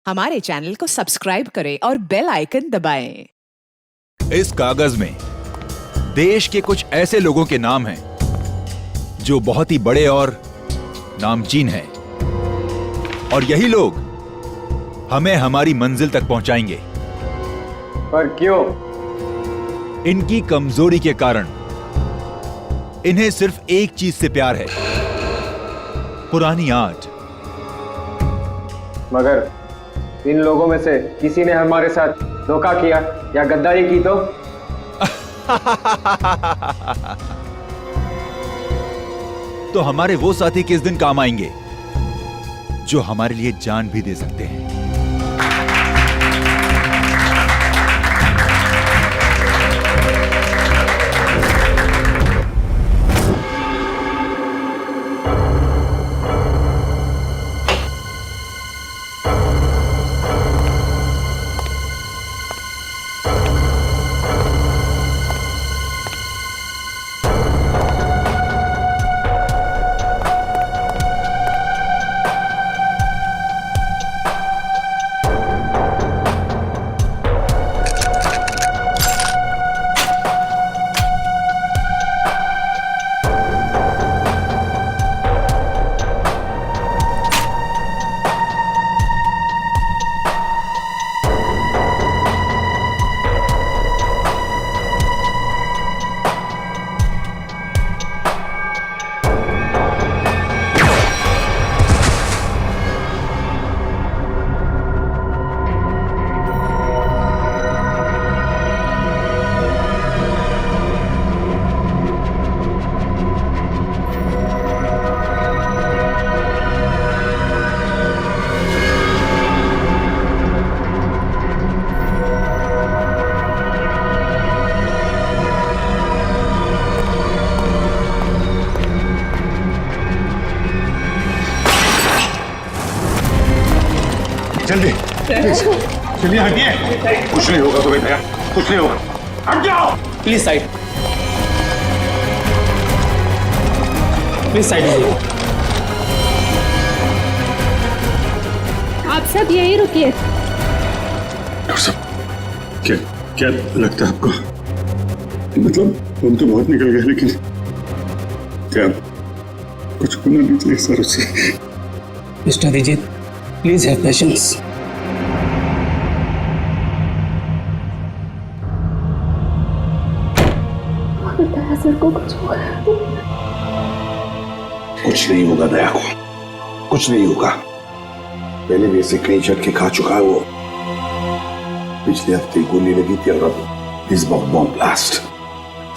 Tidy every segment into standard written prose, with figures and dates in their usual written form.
हमारे चैनल को सब्सक्राइब करें और बेल आइकन दबाएं। इस कागज में देश के कुछ ऐसे लोगों के नाम हैं जो बहुत ही बड़े और नामचीन हैं, और यही लोग हमें हमारी मंजिल तक पहुंचाएंगे। पर क्यों? इनकी कमजोरी के कारण इन्हें सिर्फ एक चीज से प्यार है, पुरानी आर्ट। मगर इन लोगों में से किसी ने हमारे साथ धोखा किया या गद्दारी की तो हमारे वो साथी किस दिन काम आएंगे जो हमारे लिए जान भी दे सकते हैं। जल्दी चलिए, हटिए। कुछ नहीं होगा तुम्हें भैया, कुछ नहीं होगा। हट जाओ प्लीज, साइड प्लीज, साइड लीजिए। आप सब यहीं रुकिए। डॉक्टर साहब, क्या लगता है आपको? मतलब हम तो बहुत निकल गए, लेकिन क्या कुछ होना नहीं चाहिए सर उससे? Mister Abhijit, please have patience. Sir को कुछ होगा? कुछ नहीं होगा दया को, कुछ नहीं होगा। पहले भी ऐसे कई झटके खा चुका है वो। पिछले हफ्ते गोली लगी थी और अब इस बॉम्ब ब्लास्ट।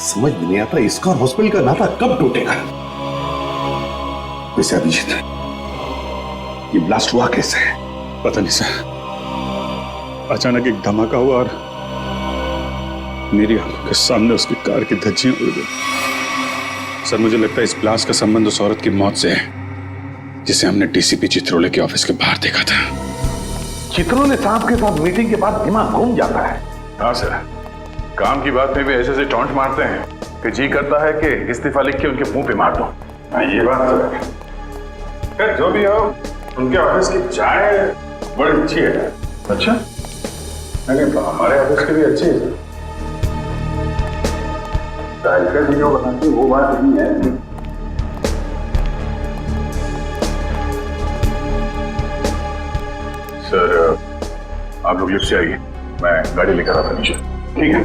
समझ में नहीं आता इसका और हॉस्पिटल का नाता कब टूटेगा। वैसे अभिजीत, ये ब्लास्ट हुआ कैसे? पता नहीं सर, अचानक एक धमाका हुआ और मेरी आंखों के सामने उसकी कार की धज्जियां उड़ गई। सर, मुझे लगता है इस ब्लास्ट का संबंध उस औरत की मौत से है जिसे हमने डीसीपी चित्रोले के ऑफिस के बाहर देखा था। चित्रोले साहब के साथ मीटिंग के बाद दिमाग घूम जाता है। हाँ सर, काम की बात में भी ऐसे टॉन्ट मारते हैं कि जी करता है कि इस्तीफा लिख के उनके मुंह पे मार दो। ये बात तो है। जो भी हो, उनके ऑफिस की चाय बड़ी अच्छी है। अच्छा? नहीं, तो हमारे ऑफिस की भी अच्छी है। चाय का जो बनाती वो बात नहीं है। सर, आप लोग लिफ्ट से आइए, मैं गाड़ी लेकर आता नीचे। ठीक है?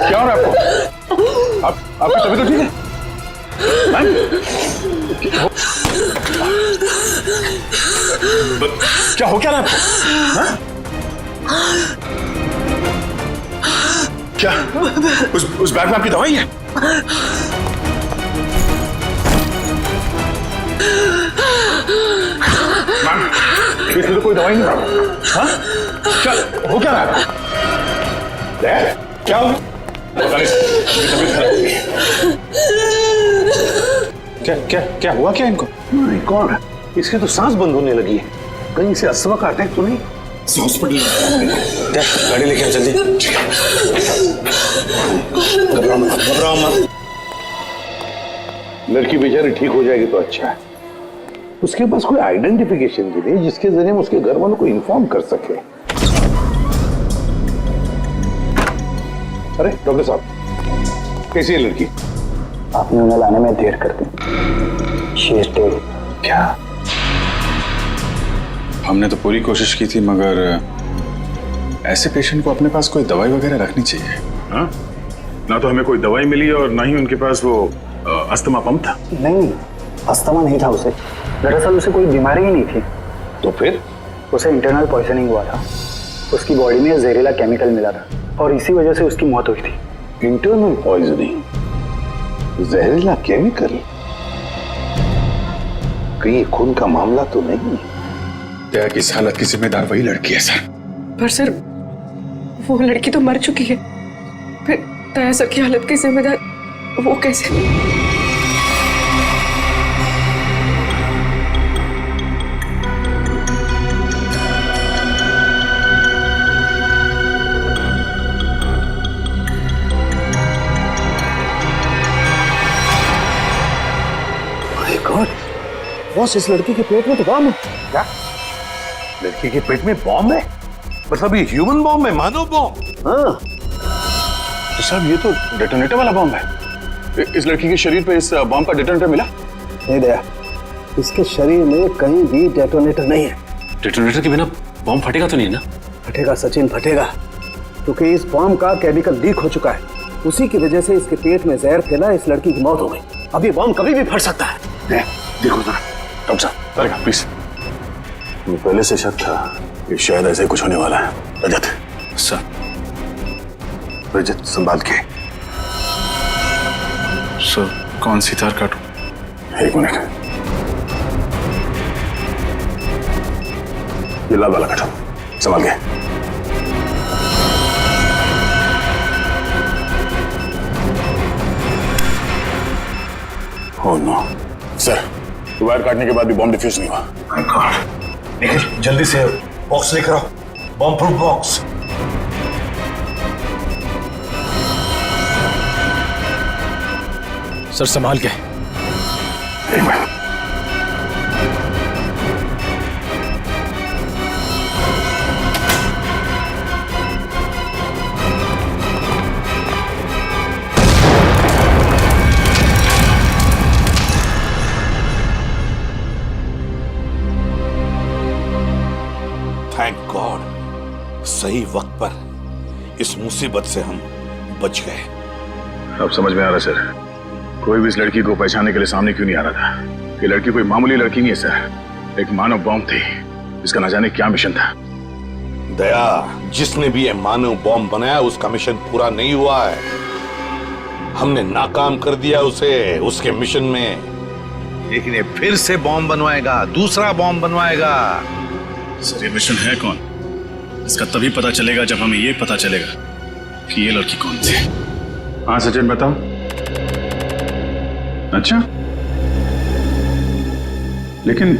क्या हो रहा है आपको? आपकी तबीयत तो ठीक है? क्या हो क्या रहा है आपको? क्या उस बैग में आपकी दवाई है? इसमें तो कोई दवाई नहीं है। हाँ? क्या हो क्या रहा है? क्या हो? क्या क्या क्या हुआ क्या इनको? माय गॉड, इसकी तो सांस बंद होने लगी है। कहीं से अस्थमा का अटैक तो नहीं? हॉस्पिटल गाड़ी लेके आ जल्दी। घबराओ मत। लड़की बेचारी ठीक हो जाएगी तो अच्छा है। उसके पास कोई आइडेंटिफिकेशन भी नहीं जिसके जरिए हम उसके घर वालों को इन्फॉर्म कर सके। अरे डॉक्टर साहब, कैसी है लड़की? आपने उन्हें लाने में देर कर दी। She is dead. क्या? हमने तो पूरी कोशिश की थी, मगर ऐसे पेशेंट को अपने पास कोई दवाई वगैरह रखनी चाहिए। हाँ? ना तो हमें कोई दवाई मिली और ना ही उनके पास वो अस्थमा पंप था। नहीं, अस्थमा नहीं था उसे। दरअसल उसे कोई बीमारी ही नहीं थी। तो फिर? उसे इंटरनल पॉइजनिंग हुआ था। उसकी बॉडी में जहरीला केमिकल मिला था और इसी वजह से उसकी मौत हुई थी। Internal poisoning? जहरीला केमिकल? कहीं खून का मामला तो नहीं? दया की इस हालत की जिम्मेदार वही लड़की है सर। पर सर, वो लड़की तो मर चुकी है। फिर दया सर की हालत की जिम्मेदार वो कैसे? माय गॉड, बॉस इस लड़की के पेट में तो बॉम्ब है। क्या? लड़की के पेट में बॉम्ब है? मतलब ये ह्यूमन बॉम्ब है, मानव बॉम्ब? हाँ। तो साहब ये तो डेटोनेटर वाला बॉम्ब है। इस लड़की के शरीर पे इस बॉम्ब का डेटोनेटर मिला? नहीं दया, इसके शरीर में कहीं भी डेटोनेटर नहीं है। डेटोनेटर के बिना बॉम्ब फटेगा तो नहीं ना? फटेगा सचिन, फटेगा, क्योंकि इस बॉम्ब का केमिकल लीक हो चुका है। उसी की वजह से इसके पेट में जहर फैला, इस लड़की की मौत हो गई। अब ये बॉम्ब कभी भी फट सकता है। देखो जरा। डॉक्टर साहब, अरे प्लीज। मुझे पहले से शक था कि शायद ऐसे कुछ होने वाला है। रजत सर। रजत संभाल के। सर कौन सी तार काटूं? एक मिनट, ये लाल वाला काटो, संभाल के। ओह नो सर, वायर काटने के बाद भी बॉम्ब डिफ्यूज नहीं हुआ। माय गॉड, निखिल जल्दी से बॉक्स लेकर आओ, बॉम्ब प्रूफ बॉक्स। सर संभाल के। एक मिनट। थैंक गॉड, सही वक्त पर इस मुसीबत से हम बच गए। अब समझ में आ रहा सर, कोई भी इस लड़की को पहचानने के लिए सामने क्यों नहीं आ रहा था। ये लड़की कोई मामूली लड़की नहीं है सर, एक मानव बॉम्ब थी जिसका न जाने क्या मिशन था। दया, जिसने भी ये मानव बॉम्ब बनाया उसका मिशन पूरा नहीं हुआ है। हमने नाकाम कर दिया उसे उसके मिशन में। लेकिन ये फिर से बॉम्ब बनवाएगा, दूसरा बॉम्ब बनवाएगा। सर ये मिशन है कौन? इसका तभी पता चलेगा जब हमें ये पता चलेगा कि ये लड़की कौन थी। हाँ सचिन बताओ। अच्छा, लेकिन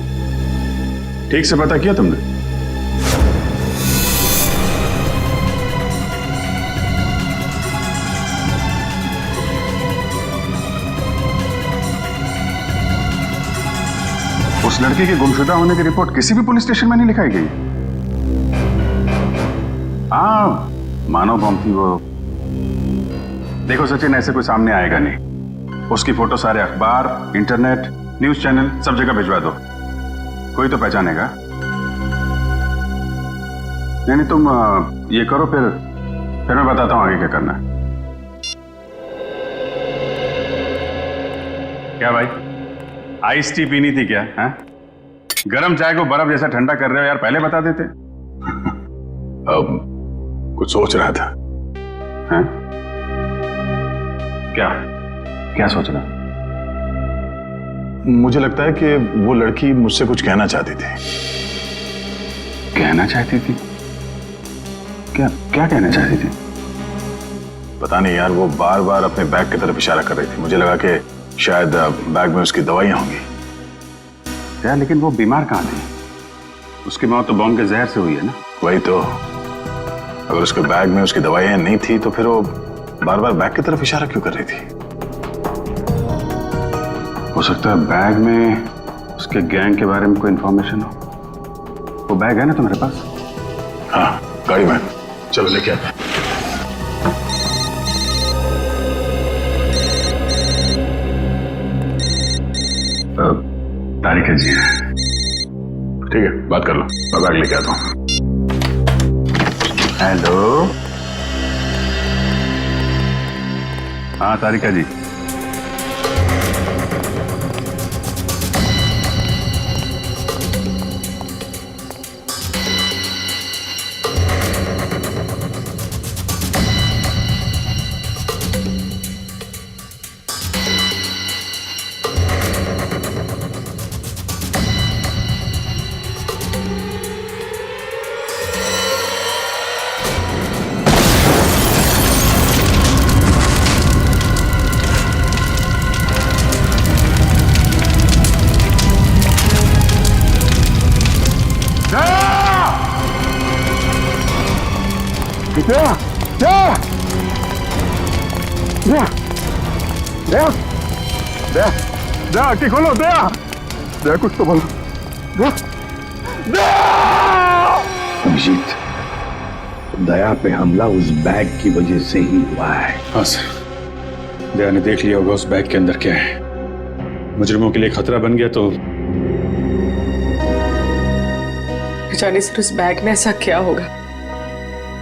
ठीक से पता किया तुमने? उस लड़के के गुमशुदा होने की रिपोर्ट किसी भी पुलिस स्टेशन में नहीं लिखाई गई। हाँ, मानव बॉम्ब थी वो। देखो सचिन, ऐसे कोई सामने आएगा नहीं। उसकी फोटो सारे अखबार, इंटरनेट, न्यूज चैनल सब जगह भिजवा दो, कोई तो पहचानेगा। नहीं तुम ये करो, फिर मैं बताता हूँ आगे क्या करना है। क्या भाई, आइस टी पीनी थी क्या? हाँ? गरम चाय को बर्फ जैसा ठंडा कर रहे हो यार, पहले बता देते। अब कुछ सोच रहा था। हाँ? क्या क्या सोच रहा? मुझे लगता है कि वो लड़की मुझसे कुछ कहना चाहती थी। कहना चाहती थी? क्या क्या कहना चाहती थी? पता नहीं यार, वो बार बार अपने बैग की तरफ इशारा कर रही थी। मुझे लगा कि शायद बैग में उसकी दवाइयां होंगी। क्या, लेकिन वो बीमार कहाँ थी? उसकी मौत तो बॉम्ब के जहर से हुई है ना? वही तो। अगर उसके बैग में उसकी दवाइयां नहीं थी तो फिर वो बार बार बैग की तरफ इशारा क्यों कर रही थी? हो सकता है बैग में उसके गैंग के बारे में कोई इंफॉर्मेशन हो। वो बैग है ना तुम्हारे पास? हाँ, गाड़ी में। चलो लेके आते हैं। तारिका जी है। ठीक है, बात कर लो, मैं बैग लेके आता हूँ। हेलो। हाँ तारिका जी। आंखें खोलो। दया कुछ तो बोलो। अभिजीत, दया पे हमला उस बैग की वजह से ही हुआ है। हाँ सर, दया ने देख लिया होगा उस बैग के अंदर क्या है। मुजरिमों के लिए खतरा बन गया तो जाने सर उस बैग में ऐसा क्या होगा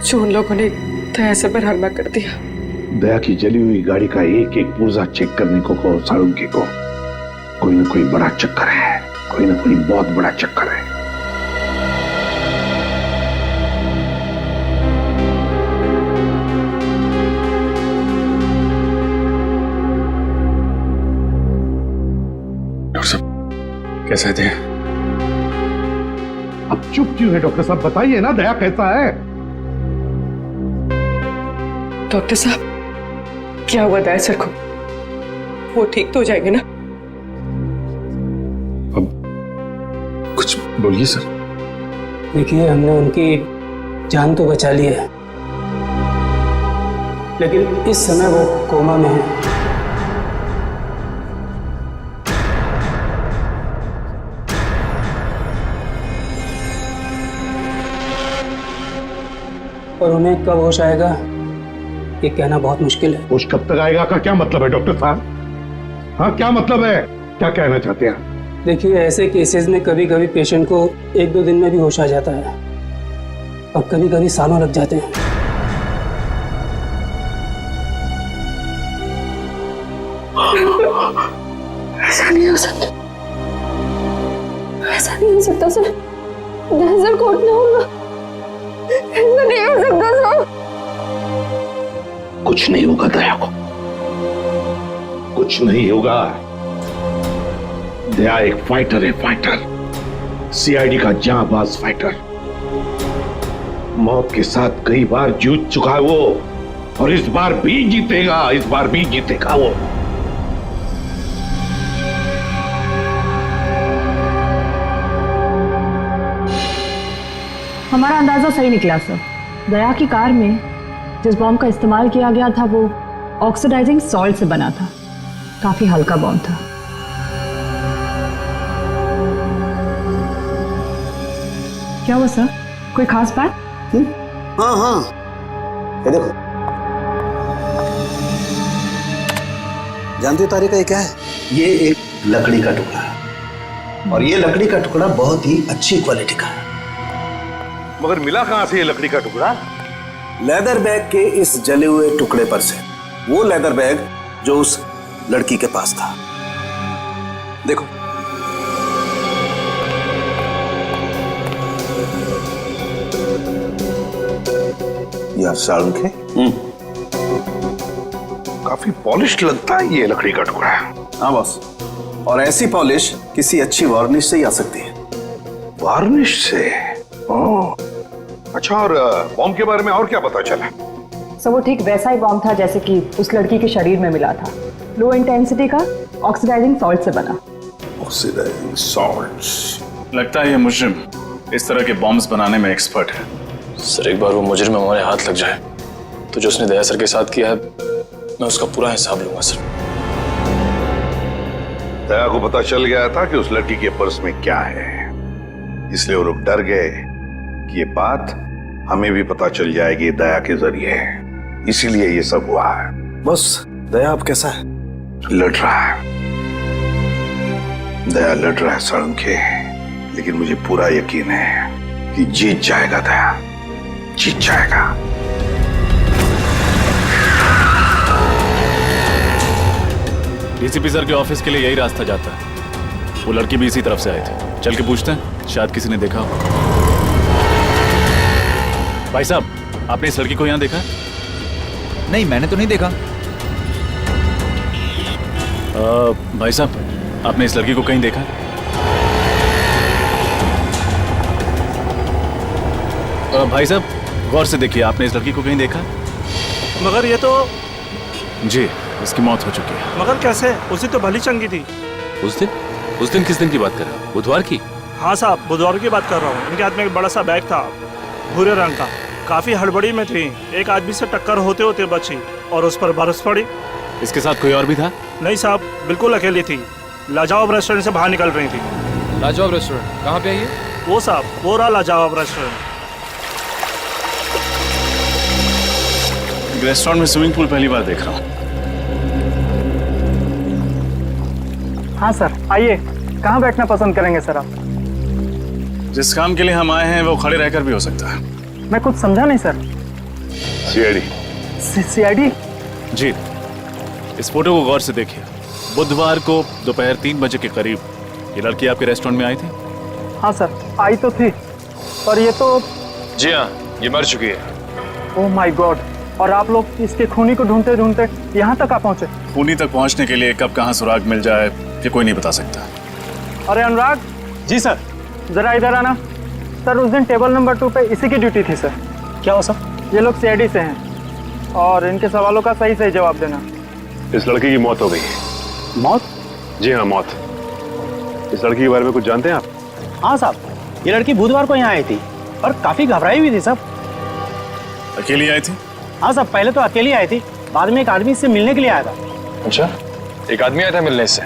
जो उन लोगों ने दया से पर हमला कर दिया। दया की जली हुई गाड़ी का एक एक पुर्जा चेक करने को कहो साळुंखे को। कोई ना कोई बड़ा चक्कर है, कोई ना कोई बहुत बड़ा चक्कर है। डॉक्टर साहब कैसे थे? अब चुप क्यों है डॉक्टर साहब? बताइए ना, दया कैसा है? डॉक्टर साहब क्या हुआ दया सर को? वो ठीक तो हो जाएंगे ना? अब कुछ बोलिए सर। देखिए, हमने उनकी जान तो बचा ली है, लेकिन इस समय वो कोमा में है। और उन्हें कब होश आएगा ये कहना बहुत मुश्किल है। होश कब तक आएगा का क्या मतलब है डॉक्टर साहब? हाँ, क्या मतलब है? क्या कहना चाहते हैं? देखिए, ऐसे केसेस में कभी कभी पेशेंट को 1-2 दिन में भी होश आ जाता है और कभी कभी सालों लग जाते हैं। ऐसा नहीं हो सकता, ऐसा नहीं हो सकता सर। नजर को उठना होगा, ऐसा नहीं हो सकता सर। कुछ नहीं होगा दया को, कुछ नहीं होगा। दया एक फाइटर है, फाइटर, सीआईडी का जांबाज फाइटर। मौत के साथ कई बार जूझ चुका है वो, और इस बार भी जीतेगा, इस बार भी जीतेगा वो। हमारा अंदाजा सही निकला सर। दया की कार में जिस बॉम्ब का इस्तेमाल किया गया था वो ऑक्सीडाइजिंग सॉल्ट से बना था। काफी हल्का बॉम्ब था। क्या हुआ सर? कोई खास बात? हाँ हाँ, ये देखो। जानती हो तारिका ये क्या है? ये एक लकड़ी का टुकड़ा है, और ये लकड़ी का टुकड़ा बहुत ही अच्छी क्वालिटी का है। मगर मिला कहां से ये लकड़ी का टुकड़ा? लेदर बैग के इस जले हुए टुकड़े पर से। वो लेदर बैग जो उस लड़की के पास था। देखो, यार साळुंखे, काफी पॉलिश लगता है ये लकड़ी का टुकड़ा। हाँ बॉस, और ऐसी पॉलिश किसी अच्छी वार्निश से ही आ सकती है। वार्निश से? ओह, अच्छा। और बॉम्ब के बारे में और क्या पता चला? सो वो ठीक वैसा ही बॉम्ब था जैसे कि उस लड़की के शरीर में मिला था। लो इंटेंसिटी का ऑक्सीडाइजिंग सॉल्ट से बना। Oxidizing salts. लगता है ये मुजरिम इस तरह के बॉम्ब्स बनाने में एक्सपर्ट है। सर एक बार वो मुजरिम हमारे हाथ लग जाए तो जो उसने दया सर के साथ किया है मैं उसका पूरा हिसाब लूंगा सर। दया को पता चल गया था कि उस लड़की के पर्स में क्या है, इसलिए वो लोग डर गए कि ये बात हमें भी पता चल जाएगी दया के जरिए, इसीलिए ये सब हुआ है। बस दया अब कैसा है? लड़ रहा है, दया लड़ रहा है सड़क के, लेकिन मुझे पूरा यकीन है कि जीत जाएगा दया, जीत जाएगा। डीसीपी सर के ऑफिस के लिए यही रास्ता जाता है। वो लड़की भी इसी तरफ से आई थी। चल के पूछते हैं, शायद किसी ने देखा हो। भाई साहब, आपने इस लड़की को यहाँ देखा? नहीं, मैंने तो नहीं देखा। भाई साहब, आपने इस लड़की को कहीं देखा? भाई साहब, गौर से देखिए, आपने इस लड़की को कहीं देखा? मगर ये तो जी, इसकी मौत हो चुकी है। मगर कैसे? उसी तो भली चंगी थी। उस दिन किस दिन की बात कर रहे हो? बुधवार की? हाँ साहब, बुधवार की बात कर रहा हूँ। इनके हाथ में एक बड़ा सा बैग था, भूरे रंग का। काफी हड़बड़ी में थी, एक आदमी से टक्कर होते होते बची और उस पर बरस पड़ी। इसके साथ कोई और भी था? नहीं साहब, बिल्कुल अकेली थी। लाजवाब रेस्टोरेंट से बाहर निकल रही थी। लाजवाब रेस्टोरेंट कहाँ पे है ये? वो साहब, वो रहा लाजवाब रेस्टोरेंट। रेस्टोरेंट में स्विमिंग पूल पहली बार देख रहा हूँ। हाँ सर, आइए। कहाँ बैठना पसंद करेंगे सर आप? जिस काम के लिए हम आए हैं वो खड़े रहकर भी हो सकता है। मैं कुछ समझा नहीं सर। सीआईडी? जी, इस फोटो को गौर से देखिए। बुधवार को दोपहर 3 बजे के करीब ये लड़की आपके रेस्टोरेंट में आई थी? हाँ सर, आई तो थी, पर ये तो... जी हाँ, ये मर चुकी है। Oh my God! और आप लोग इसके खूनी को ढूंढते ढूंढते यहाँ तक आ पहुँचे? खूनी तक पहुँचने के लिए कब कहाँ सुराग मिल जाए ये कोई नहीं बता सकता। अरे अनुराग। जी सर। जरा इधर आना। सर, उस दिन टेबल नंबर 2 पे इसी की ड्यूटी थी सर। क्या हो सर? ये लोग सीआईडी से हैं और इनके सवालों का सही सही जवाब देना। इस लड़की की मौत हो गई। मौत? जी हाँ, मौत। इस लड़की के बारे में कुछ जानते हैं आप? हाँ साहब, ये लड़की बुधवार को यहाँ आई थी और काफी घबराई हुई थी साहब। अकेली आई थी? हाँ साहब, पहले तो अकेली आई थी, बाद में एक आदमी इससे मिलने के लिए आया था। अच्छा, एक आदमी आया था मिलने से?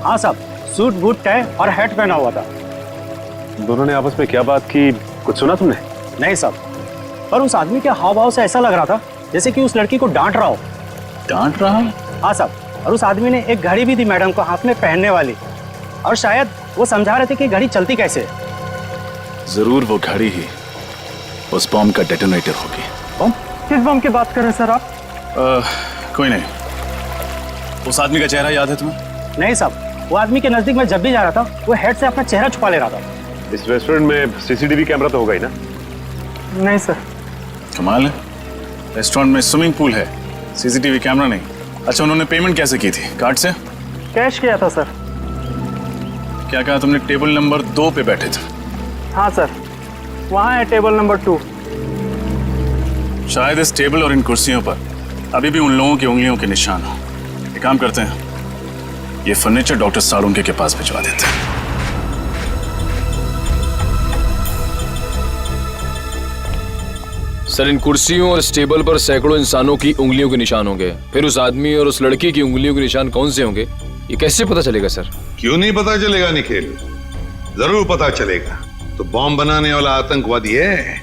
हाँ साहब, सूट बूट टाई और हैट पहना हुआ था। दोनों ने आपस में क्या बात की, कुछ सुना तुमने? नहीं साहब, पर उस आदमी के हाव भाव से ऐसा लग रहा था जैसे कि उस लड़की को डांट रहा हो। डांट रहा? हाँ साहब, और उस आदमी ने एक घड़ी भी दी मैडम को हाथ में पहनने वाली, और शायद वो समझा रहे थे कि घड़ी चलती कैसे। जरूर वो घड़ी ही उस बॉम्ब का डेटोनेटर होगी। बॉम्ब? किस बॉम्ब की बात कर रहे हैं सर आप? कोई नहीं। उस आदमी का चेहरा याद है तुम्हें? नहीं साहब, वो आदमी के नजदीक मैं जब भी जा रहा था वो हेड से अपना चेहरा छुपा ले रहा था। इस रेस्टोरेंट में सीसीटीवी कैमरा तो होगा ही ना? नहीं सर। कमाल है, रेस्टोरेंट में स्विमिंग पूल है, सीसीटीवी कैमरा नहीं। अच्छा, उन्होंने पेमेंट कैसे की थी? कार्ड से? कैश किया था सर। क्या कहा तुमने? टेबल नंबर 2 पे बैठे थे? हाँ सर, वहाँ है टेबल नंबर 2। शायद इस टेबल और इन कुर्सियों पर अभी भी उन लोगों की उंगलियों के निशान हो। एक काम करते हैं, ये फर्नीचर डॉक्टर सालुंके के पास भिजवा देते हैं। सर, इन कुर्सियों और इस टेबल पर सैकड़ों इंसानों की उंगलियों के निशान होंगे, फिर उस आदमी और उस लड़की की उंगलियों के निशान कौन से होंगे, ये कैसे पता चलेगा सर? क्यों नहीं पता चलेगा निखिल, जरूर पता चलेगा। तो बॉम्ब बनाने वाला आतंकवादी है,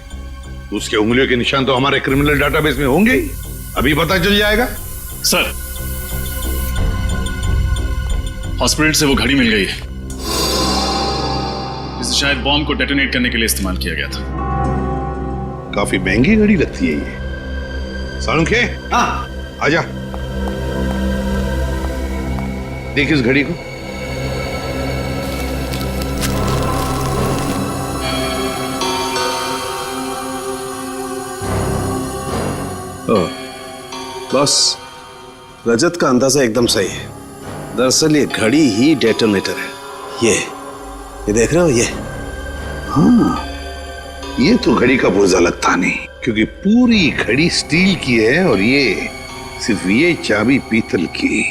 उसके उंगलियों के निशान तो हमारे क्रिमिनल डाटाबेस में होंगे ही, अभी पता चल जाएगा। सर, हॉस्पिटल से वो घड़ी मिल गई है जिसे शायद बॉम्ब को डेटोनेट करने के लिए इस्तेमाल किया गया था। काफी महंगी घड़ी लगती है ये। सालुंके, हाँ आजा, देख इस घड़ी को। बस रजत का अंदाजा एकदम सही है। दरअसल ये घड़ी ही डेटोनेटर है। ये देख रहे हो ये? हाँ, ये तो घड़ी का पुर्जा लगता नहीं। क्योंकि पूरी घड़ी स्टील की है और ये सिर्फ ये चाबी पीतल की।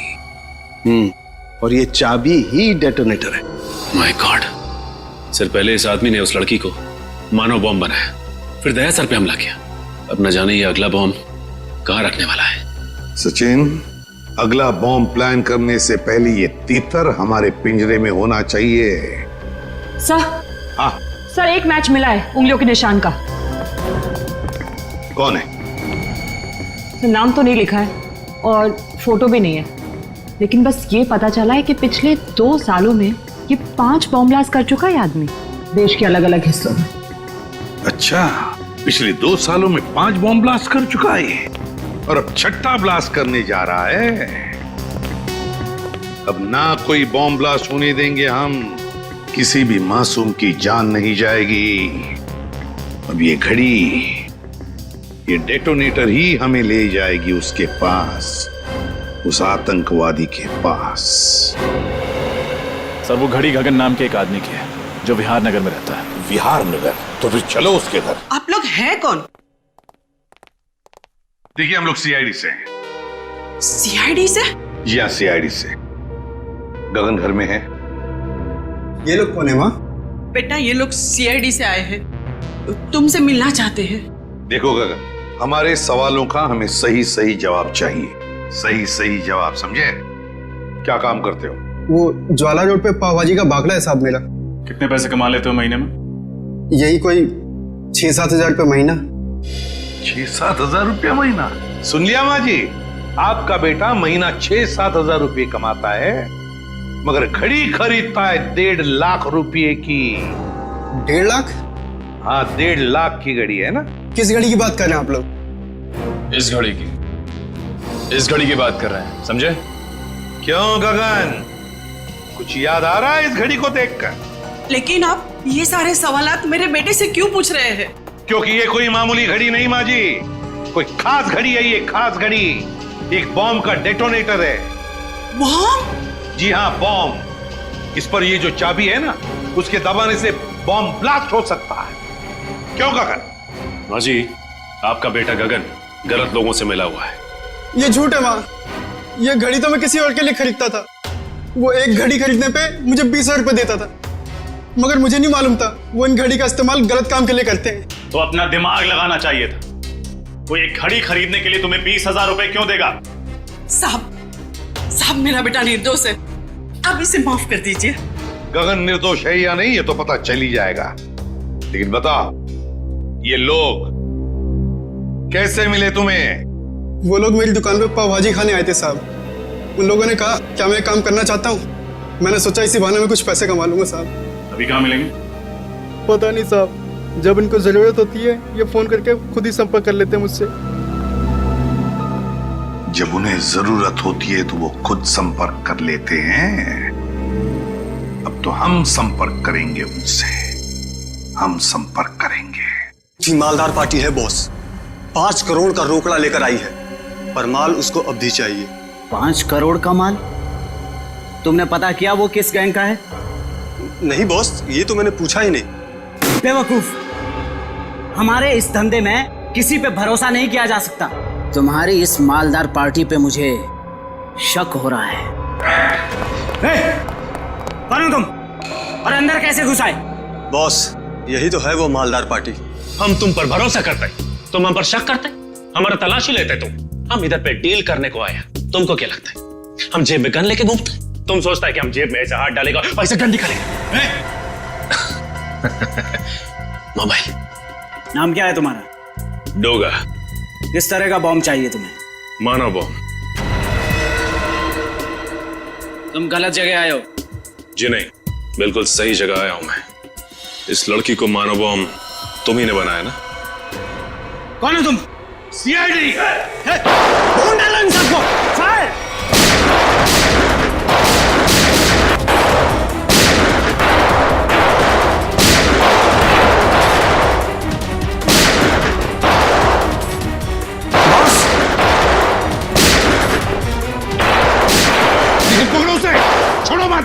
और ये चाबी ही डेटोनेटर है। माय गॉड, सर पहले इस आदमी ने उस लड़की को मानव बॉम्ब बनाया, फिर दया सर पे हमला किया। अब न जाने ये अगला बॉम्ब कहाँ रखने वाला है। सचिन, अगला बॉम्ब प्लान करने से पहले ये तीतर हमारे पिंजरे में होना चाहिए। सर, हाँ सर एक मैच मिला है उंगलियों के निशान का। कौन है? सर नाम तो नहीं लिखा है और फोटो भी नहीं है, लेकिन बस ये पता चला है कि पिछले 2 सालों में ये 5 बॉम्ब ब्लास्ट कर चुका है आदमी, देश के अलग अलग हिस्सों में। अच्छा, पिछले 2 सालों में 5 बॉम्ब ब्लास्ट कर चुका है और अब 6ठा ब्लास्ट करने जा रहा है। अब ना कोई बॉम्ब ब्लास्ट होने देंगे हम, किसी भी मासूम की जान नहीं जाएगी। अब ये घड़ी, ये डेटोनेटर ही हमें ले जाएगी उसके पास, उस आतंकवादी के पास। सर वो घड़ी गगन नाम के एक आदमी की है जो विहार नगर में रहता है। विहार नगर? तो फिर चलो उसके घर। आप लोग हैं कौन? देखिए, हम लोग सीआईडी से हैं। सीआईडी से? जी हाँ, सीआईडी से। गगन घर में है। ये लोग कौन है माँ? बेटा ये लोग सीआईडी से आए हैं, तुमसे मिलना चाहते हैं। देखो गगन, हमारे सवालों का हमें सही सही जवाब चाहिए। सही सही जवाब, समझे? क्या काम करते हो? वो ज्वाला रोड पे पाव भाजी का बागला है साहब मेरा। कितने पैसे कमा लेते हो महीने में? यही कोई 6-7 हजार रुपये महीना। 6-7 हजार रुपया महीना? सुन लिया माँ जी, आपका बेटा महीना 6-7 हजार रुपये कमाता है, मगर घड़ी खरीदता है 1.5 लाख रुपये की। 1.5 लाख? हाँ, 1.5 लाख की घड़ी है ना। किस घड़ी की बात कर रहे हैं आप लोग? इस घड़ी की, इस घड़ी की बात कर रहे हैं, समझे? क्यों गगन, कुछ याद आ रहा है इस घड़ी को देखकर? लेकिन आप ये सारे सवालात मेरे बेटे से क्यों पूछ रहे हैं? क्योंकि ये कोई मामूली घड़ी नहीं माँ जी, कोई खास घड़ी है। ये खास घड़ी एक बॉम्ब का डेटोनेटर है। बॉम्ब? जी हाँ, बॉम्ब। इस पर ये जो चाबी है ना, उसके दबाने से बॉम्ब ब्लास्ट हो सकता है। क्यों गगन? माँ जी, आपका बेटा गगन गलत लोगों से मिला हुआ है। ये झूठ है माँ, ये घड़ी तो मैं किसी और के लिए खरीदता था। वो एक घड़ी खरीदने पे मुझे 20,000 रुपये देता था, मगर मुझे नहीं मालूम था वो इन घड़ी का इस्तेमाल गलत काम के लिए करते हैं। तो अपना दिमाग लगाना चाहिए था। कोई एक घड़ी खरीदने के लिए तुम्हें 20,000 रुपए क्यों देगा? साहब मेरा बेटा निर्दोष है, आप इसे माफ कर दीजिए। गगन निर्दोष है या नहीं ये तो पता चल ही जाएगा, लेकिन बताओ ये लोग कैसे मिले तुम्हें? वो लोग मेरी दुकान पे पाव भाजी खाने आए थे साहब। उन लोगों ने कहा क्या मैं काम करना चाहता हूँ। मैंने सोचा इसी बहाने में कुछ पैसे कमा लूंगा साहब। अभी कहाँ मिलेंगे? पता नहीं साहब, जब इनको जरूरत होती है ये फोन करके खुद ही संपर्क कर लेते हैं मुझसे। जब उन्हें जरूरत होती है तो वो खुद संपर्क कर लेते हैं। अब तो हम संपर्क करेंगे उनसे, हम संपर्क करेंगे। जी मालदार पार्टी है बॉस, 5 करोड़ का रोकड़ा लेकर आई है, पर माल उसको अब भी चाहिए। 5 करोड़ का माल? तुमने पता किया वो किस गैंग का है? नहीं बॉस, ये तो मैंने पूछा ही नहीं। बेवकूफ, हमारे इस धंधे में किसी पे भरोसा नहीं किया जा सकता। तुम्हारी इस मालदार पार्टी पे मुझे शक हो रहा है। कौन हो तुम और अंदर कैसे घुस आए? बॉस, यही तो है वो मालदार पार्टी। हम तुम पर भरोसा करते, तुम हम पर शक करते, हमारा तलाशी लेते तुम। हम इधर पे डील करने को आए। तुमको क्या लगता है हम जेब में गन लेके घूमते? तुम सोचता है कि हम जेब में ऐसे हाथ डालेगा और ऐसे गन निकालेगा? मोबाइल। नाम क्या है तुम्हारा? डोगा। किस तरह का बॉम्ब चाहिए तुम्हें? मानव बॉम्ब। तुम गलत जगह आए हो। जी नहीं, बिल्कुल सही जगह आया हूं मैं। इस लड़की को मानव बॉम्ब तुम ही ने बनाया ना? कौन हो तुम? सीआईडी। कौन डाला इन सबको? फायर! पकड़ो उसे, छोड़ो मत।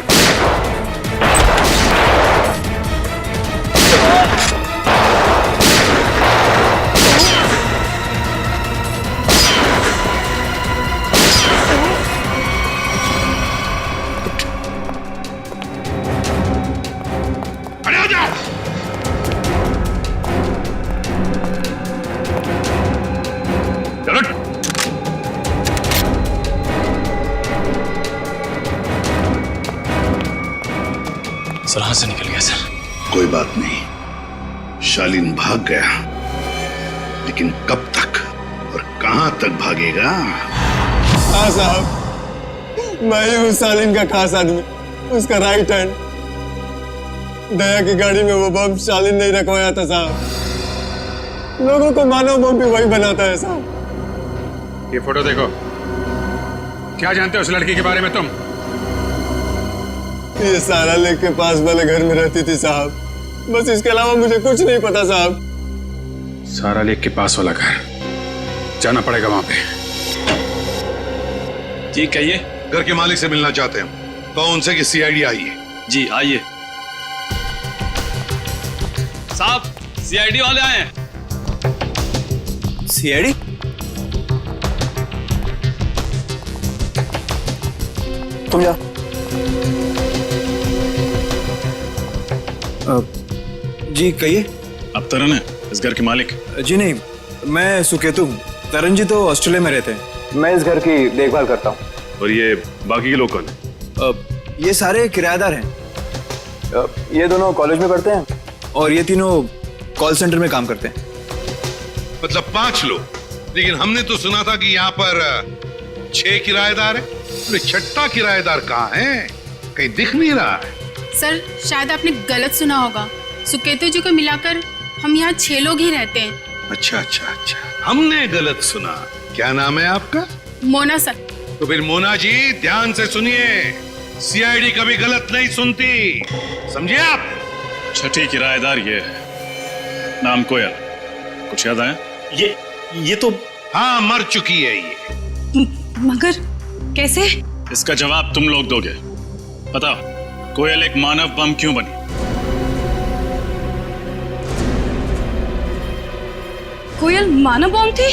सुराह से निकल गया सर। कोई बात नहीं, शालीन भाग गया, लेकिन कब तक और कहां तक भागेगा? हाँ साहब, मैं ही हूँ शालीन का खास आदमी, उसका राइट हैंड। दया की गाड़ी में वो बम शालीन नहीं रखवाया था साहब। लोगों को मानव बम भी वही बनाता है साहब। ये फोटो देखो, क्या जानते हो उस लड़की के बारे में तुम? ये सारा लेक के पास वाले घर में रहती थी साहब, बस इसके अलावा मुझे कुछ नहीं पता साहब। सारा लेक के पास वाला घर, जाना पड़ेगा वहां पे। जी कहिए। घर के मालिक से मिलना चाहते हैं, कहो उनसे कि सीआईडी आई है। जी आइए। साहब सीआईडी वाले आए हैं। सीआईडी? तुम जा। जी कहिए। अब तरन है इस घर के मालिक? जी नहीं, मैं सुकेतु हूँ। तरन जी तो ऑस्ट्रेलिया में रहते हैं। मैं इस घर की देखभाल करता हूँ। और ये बाकी के लोग कौन है? ये सारे किराएदार हैं। ये दोनों कॉलेज में पढ़ते हैं और ये तीनों कॉल सेंटर में काम करते हैं। मतलब 5 लोग, लेकिन हमने तो सुना था कि यहाँ पर 6 किराएदार हैं। अरे छठा किराएदार कहाँ है? कहीं दिख नहीं रहा है। सर शायद आपने गलत सुना होगा। सुकेतु जी को मिलाकर हम यहाँ 6 लोग ही रहते हैं। अच्छा अच्छा अच्छा, हमने गलत सुना। क्या नाम है आपका? मोना सर। तो फिर मोना जी ध्यान से सुनिए, सीआईडी कभी गलत नहीं सुनती, समझे आप? छठी किराएदार ये है, नाम कोयल। कुछ याद आया? ये तो हाँ, मर चुकी है ये। मगर कैसे? इसका जवाब तुम लोग दोगे। बताओ, कोयल एक मानव बम क्यों बनी? कोयल मानव बम थी?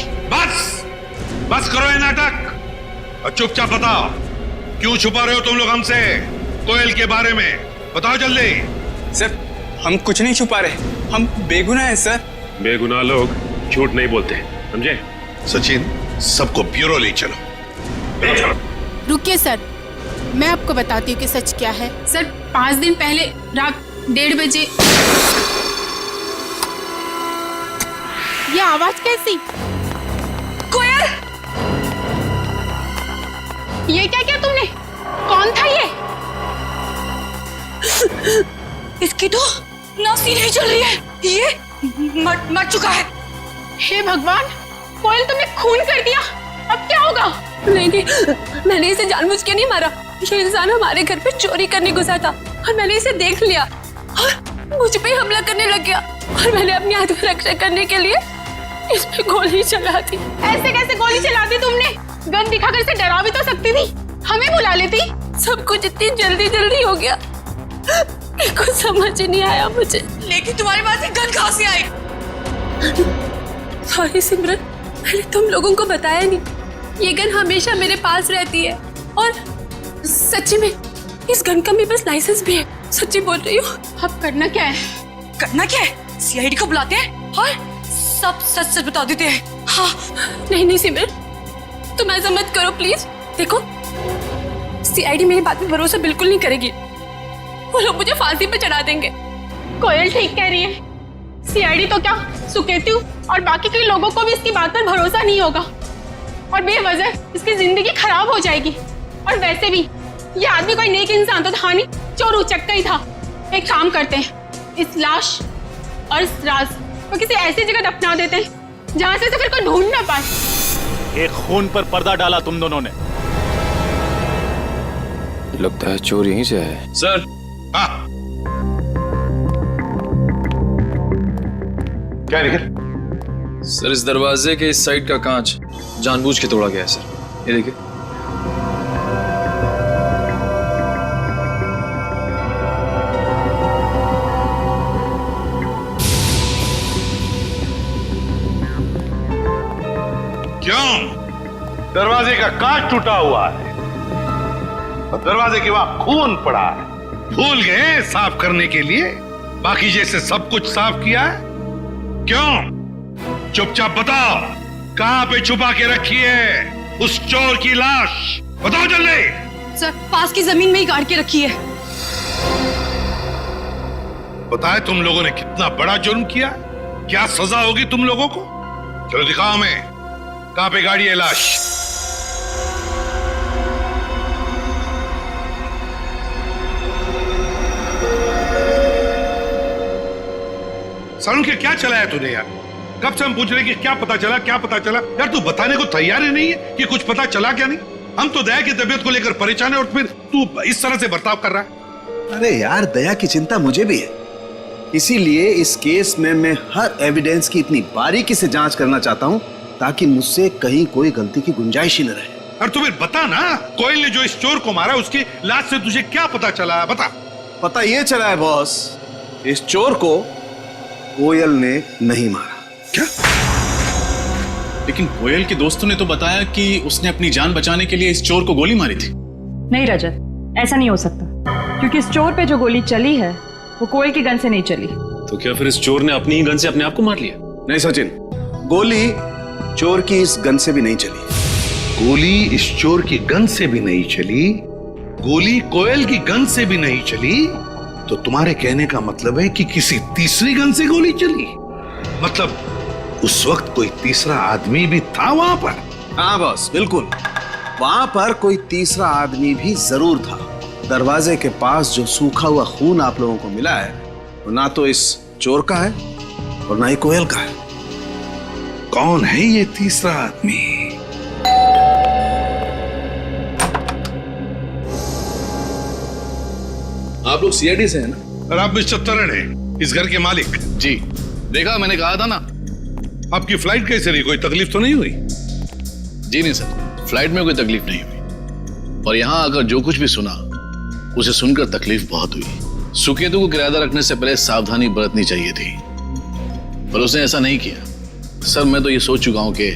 बस करो ये नाटक और चुपचाप बताओ, क्यों छुपा रहे हो तुम लोग हमसे कोयल के बारे में? बताओ जल्दी। सर हम कुछ नहीं छुपा रहे, हम बेगुनाह हैं सर। बेगुनाह लोग झूठ नहीं बोलते, समझे? सचिन, सबको ब्यूरो ले चलो। रुकिए सर, मैं आपको बताती हूँ कि सच क्या है। सर 5 दिन पहले रात 1:30 बजे ये आवाज कैसी? कोयल! ये क्या किया तुमने? कौन था ये? इसकी तो नासी नहीं चल रही है, ये मर चुका है। हे भगवान, कोयल तुमने खून कर दिया, अब क्या होगा? नहीं, मैंने इसे जानबूझ के नहीं मारा। ये इंसान हमारे घर पे चोरी करने घुसा था और मैंने इसे देख लिया और मुझ पे हमला करने लग गया और मैंने अपनी आत्मरक्षा करने के लिए इस पे गोली चला दी। ऐसे कैसे गोली चला दी तुमने? गन दिखाकर इसे डरा भी तो सकती थी, हमें बुला लेती। सब कुछ इतनी जल्दी हो गया, कुछ समझ ही नहीं आया मुझे। लेकिन तुम्हारे पास गन कहाँ से आई? सॉरी सिमरन, मैंने तुम लोगों को बताया नहीं। ये गन हमेशा मेरे पास रहती है और सच्ची में इस गन का मेरे पास लाइसेंस भी है। सच्ची बोल रही हूँ। अब करना क्या है? करना क्या है? सीआईडी को बुलाते हैं और सब सच बता देते हैं। हाँ। नहीं सिमरन, तुम ऐसा मत करो प्लीज। देखो, सीआईडी मेरी बात में भरोसा बिल्कुल नहीं करेगी, वो लोग मुझे फांसी पे चढ़ा देंगे। कोयल ठीक कह रही है, सीआईडी तो क्या, सुकेतु और बाकी के लोगों को भी इसकी बात पर भरोसा नहीं होगा और बेवजह इसकी जिंदगी खराब हो जाएगी। और वैसे भी ये आदमी कोई नेक इंसान तो था नहीं, चोर उचक्का ही था। एक काम करते हैं, इस लाश और इस राज को किसी ऐसी जगह दफना देते हैं जहां से फिर कोई ढूंढ ना पाए। एक खून पर पर्दा डाला तुम दोनों ने। लगता है चोर यहीं से है। सर। क्या निकल? सर इस दरवाजे के इस साइड का कांच जानबूझ के तोड़ा गया है सर, ये देखिए। क्यों? दरवाजे का कांच टूटा हुआ है और दरवाजे के वहां खून पड़ा है। भूल गए साफ करने के लिए? बाकी जैसे सब कुछ साफ किया है? क्यों? चुपचाप बताओ, कहां पे छुपा के रखी है उस चोर की लाश? बताओ जल्दी। सर पास की जमीन में ही गाड़ के रखी है। पता है तुम लोगों ने कितना बड़ा जुर्म किया? क्या सजा होगी तुम लोगों को? चलो दिखाओ हमें, कहां पे गाड़ी है लाश? सालू के क्या चलाया तूने यार? कब से हम पूछ रहे कि क्या पता चला, क्या पता चला? यार तू बताने को तैयार ही नहीं है कि कुछ पता चला क्या नहीं? हम तो दया की तबीयत को लेकर परेशान है और फिर तू इस तरह से बर्ताव कर रहा है। अरे यार, दया की चिंता मुझे भी है, इसीलिए इस केस में मैं हर एविडेंस की इतनी बारीकी से जांच करना चाहता हूं ताकि मुझसे कहीं कोई गलती की गुंजाइश ही न रहे। और तू फिर बता ना, कोयल ने जो इस चोर को मारा उसकी लाश से तुझे क्या पता चला? बता। पता ये चला है बॉस, इस चोर को कोयल ने नहीं मारा। क्या? लेकिन कोयल के दोस्तों ने तो बताया कि उसने अपनी जान बचाने के लिए इस चोर को गोली मारी थी। नहीं रजत, ऐसा नहीं हो सकता, क्योंकि इस चोर पे जो गोली चली है वो कोयल की गन से नहीं चली। तो क्या फिर इस चोर ने अपनी ही गन से अपने आप को मार लिया? नहीं सचिन, गोली चोर की इस गन से भी नहीं चली। गोली इस चोर की गन से भी नहीं चली, गोली कोयल की गन से भी नहीं चली, तो तुम्हारे कहने का मतलब है कि किसी तीसरी गन से गोली चली? मतलब उस वक्त कोई तीसरा आदमी भी था वहां पर? हाँ बॉस, बिल्कुल, वहां पर कोई तीसरा आदमी भी जरूर था। दरवाजे के पास जो सूखा हुआ खून आप लोगों को मिला है वो ना तो इस चोर का है और ना ही कोयल का है। कौन है ये तीसरा आदमी? आप लोग सीआईडी से हैं ना? और आप मिस्टर तरन हैं, इस घर के मालिक? जी, देखा, मैंने कहा था ना। आपकी फ्लाइट कैसे रही? कोई तकलीफ तो नहीं हुई? जी नहीं सर, फ्लाइट में कोई तकलीफ नहीं हुई, और यहाँ आकर जो कुछ भी सुना उसे सुनकर तकलीफ बहुत हुई। सुकेतु को किराएदार रखने से पहले सावधानी बरतनी चाहिए थी, पर उसने ऐसा नहीं किया। सर, मैं तो ये सोच चुका हूं कि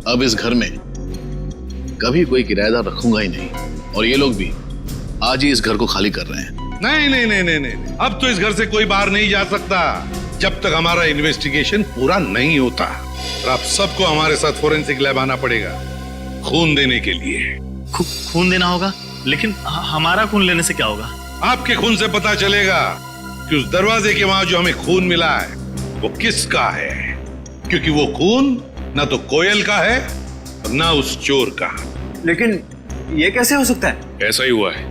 अब इस घर में कभी कोई किराएदार रखूंगा ही नहीं, और ये लोग भी आज ही इस घर को खाली कर रहे हैं। नहीं नहीं नहीं नहीं नहीं, अब तो इस घर से कोई बाहर नहीं जा सकता जब तक हमारा इन्वेस्टिगेशन पूरा नहीं होता। और आप सबको हमारे साथ फोरेंसिक लैब आना पड़ेगा खून देने के लिए। खून देना होगा? लेकिन हमारा खून लेने से क्या होगा? आपके खून से पता चलेगा कि उस दरवाजे के वहां जो हमें खून मिला है वो किसका है, क्योंकि वो खून ना तो कोयल का है और ना उस चोर का। लेकिन ये कैसे हो सकता है? ऐसा ही हुआ है,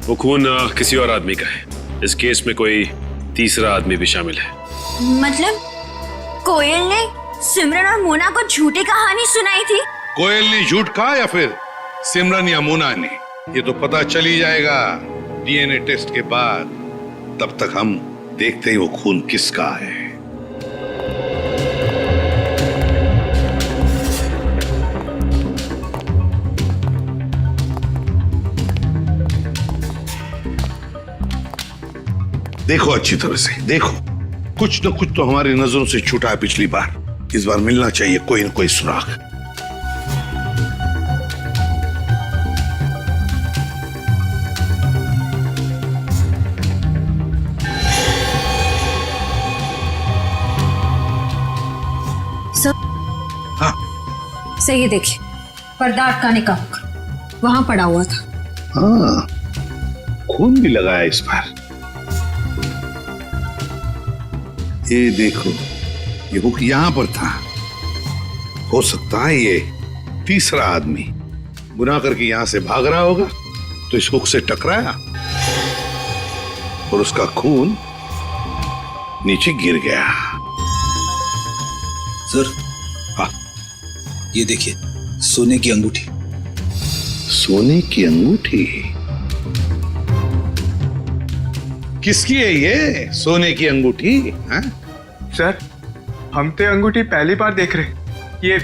वो खून किसी और आदमी का है। इस केस में कोई तीसरा आदमी भी शामिल है। मतलब कोयल ने सिमरन और मोना को झूठी कहानी सुनाई थी? कोयल ने झूठ कहा या फिर सिमरन या मोना ने, ये तो पता चल ही जाएगा डीएनए टेस्ट के बाद। तब तक हम देखते हैं वो खून किसका है। देखो अच्छी तरह से देखो, कुछ न कुछ तो हमारी नजरों से छूटा है पिछली बार। इस बार मिलना चाहिए कोई न कोई सुराग। हाँ। सही देखिए, पर्दा अटकाने का वहां पड़ा हुआ था। हाँ, खून भी लगाया इस बार। ये देखो, ये हुक यहां पर था। हो सकता है ये तीसरा आदमी गुनाह करके यहां से भाग रहा होगा, तो इस हुक से टकराया और उसका खून नीचे गिर गया। सर, हाँ, ये देखिए, सोने की अंगूठी। सोने की अंगूठी? किसकी है ये सोने की अंगूठी? हाँ? सर, हम तो अंगूठी पहली बार देख रहे हैं। ये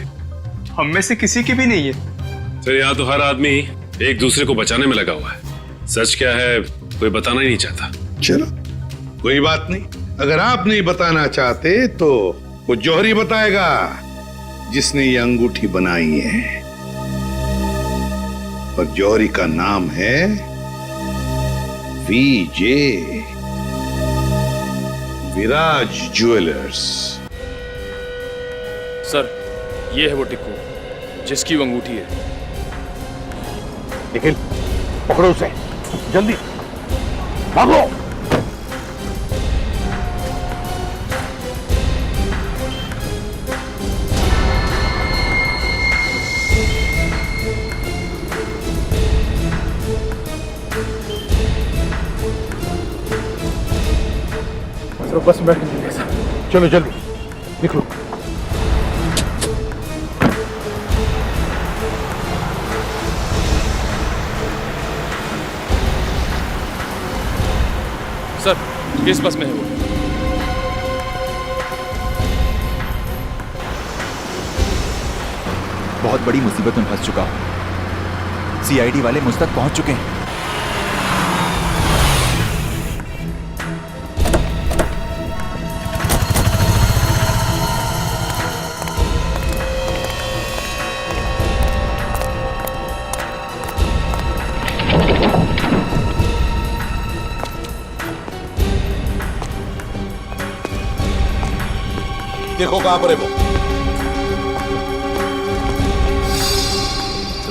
हम में से किसी की भी नहीं है। सर, यहाँ तो हर आदमी एक दूसरे को बचाने में लगा हुआ है। सच क्या है कोई बताना ही नहीं चाहता। चलो कोई बात नहीं, अगर आप नहीं बताना चाहते तो वो जौहरी बताएगा जिसने ये अंगूठी बनाई है। और जौहरी का नाम है वीजे, विराज ज्वेलर्स। सर, ये है वो टिक्कू जिसकी वो अंगूठी है। निखिल, पकड़ो उसे, जल्दी भागो। तो बस में बैठ के निकले सर। चलो जल्दी निकलो। सर किस बस में है वो? बहुत बड़ी मुसीबत में फंस चुका हूं। सीआईडी वाले मुझ तक पहुंच चुके हैं। देखो कहां पर है वो।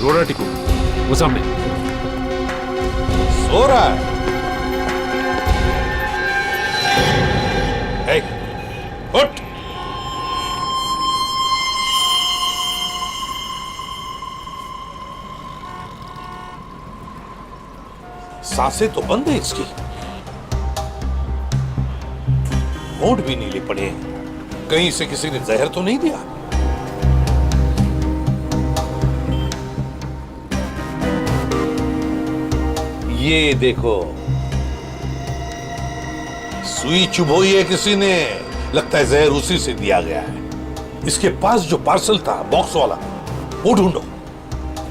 रो रहा टिकू, वो सामने सो रहा है। ए, उठ। सांसें तो बंद है इसकी, होंठ भी नीले पड़े हैं। कहीं से किसी ने जहर तो नहीं दिया? ये देखो, सुई चुभोई है किसी ने, लगता है जहर उसी से दिया गया है। इसके पास जो पार्सल था बॉक्स वाला, वो ढूंढो।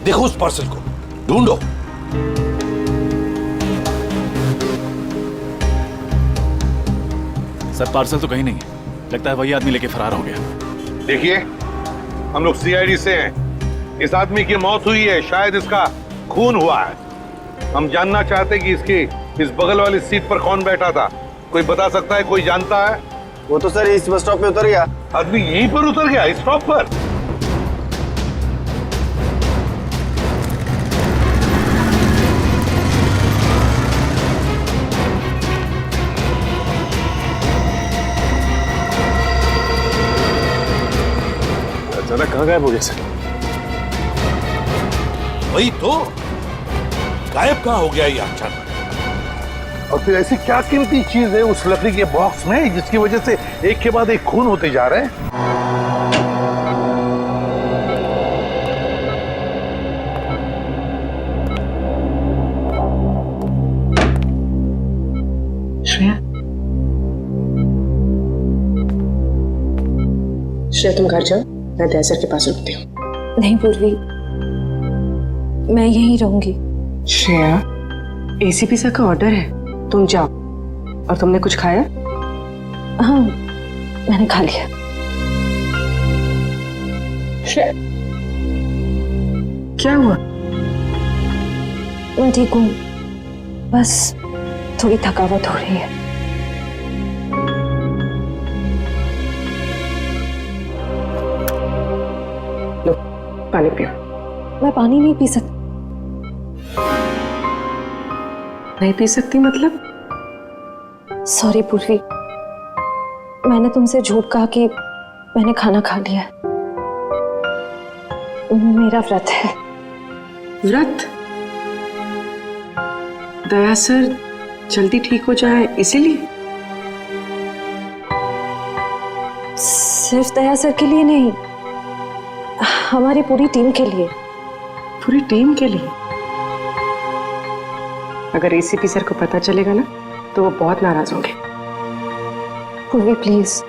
देखो उस पार्सल को ढूंढो। सर पार्सल तो कहीं नहीं है, लगता है वही आदमी लेके फरार हो गया। देखिए, हम लोग सीआईडी से हैं। इस आदमी की मौत हुई है, शायद इसका खून हुआ है। हम जानना चाहते कि इसकी इस बगल वाली सीट पर कौन बैठा था। कोई बता सकता है? कोई जानता है? वो तो सर इस बस स्टॉप पे उतर गया। आदमी यहीं पर उतर गया, इस स्टॉप पर? अचानक कहाँ गायब हो गया सर? वही तो, गायब कहाँ हो गया ये अचानक? और फिर ऐसी क्या कीमती चीज है उस लकड़ी के बॉक्स में जिसकी वजह से एक के बाद एक खून होते जा रहे हैं? श्रेया, श्रेया तुम घर जाओ, मैं दया सर के पास रुकती हूँ। नहीं पूर्वी, मैं यहीं रहूंगी। श्रेया, एसीपी सर का ऑर्डर है, तुम जाओ। और तुमने कुछ खाया? हाँ, मैंने खा लिया। श्रेया, क्या हुआ? मैं ठीक हूँ, बस थोड़ी थकावट हो रही है। लो, पानी पियो। मैं पानी नहीं पी सकती। नहीं पी सकती मतलब? सॉरी पूर्वी, मैंने तुमसे झूठ कहा कि मैंने खाना खा लिया। मेरा व्रत है। व्रत? दया सर जल्दी ठीक हो जाए इसीलिए? सिर्फ दया सर के लिए नहीं, हमारी पूरी टीम के लिए। पूरी टीम के लिए? अगर एसीपी सर को पता चलेगा ना तो वो बहुत नाराज होंगे। पूर्वी प्लीज,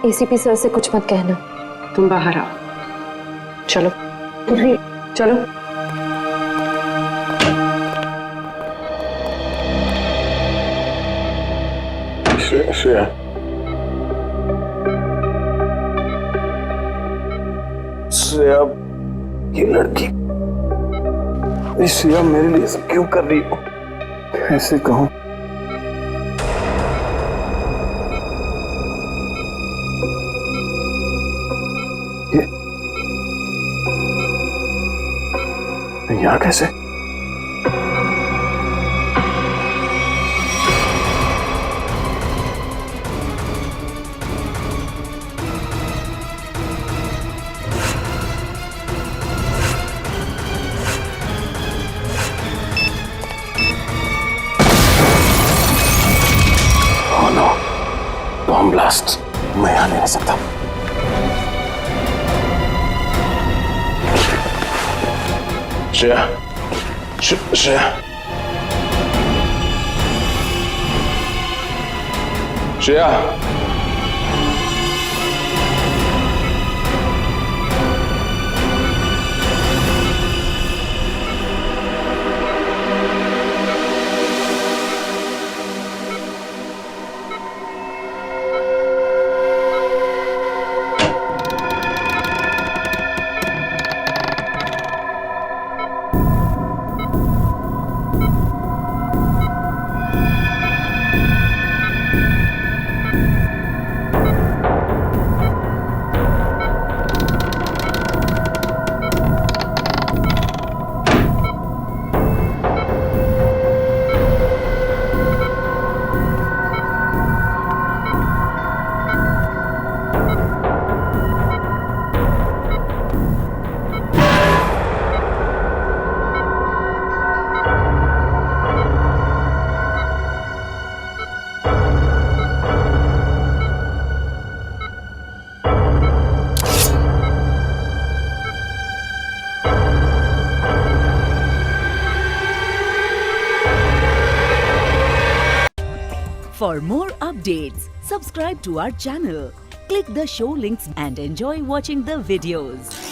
एसीपी सर से कुछ मत कहना। तुम बाहर आओ, चलो। पूर्वी चलो। श्रेया, श्रेया, ये लड़की, श्रेया मेरे लिए सब क्यों कर रही हो? कैसे कहूं? ये यहाँ कैसे? बम ब्लास्ट मैं यहां नहीं रह सकता। Shreya, Shreya, Shreya, For more updates, subscribe to our channel, click the show links and enjoy watching the videos.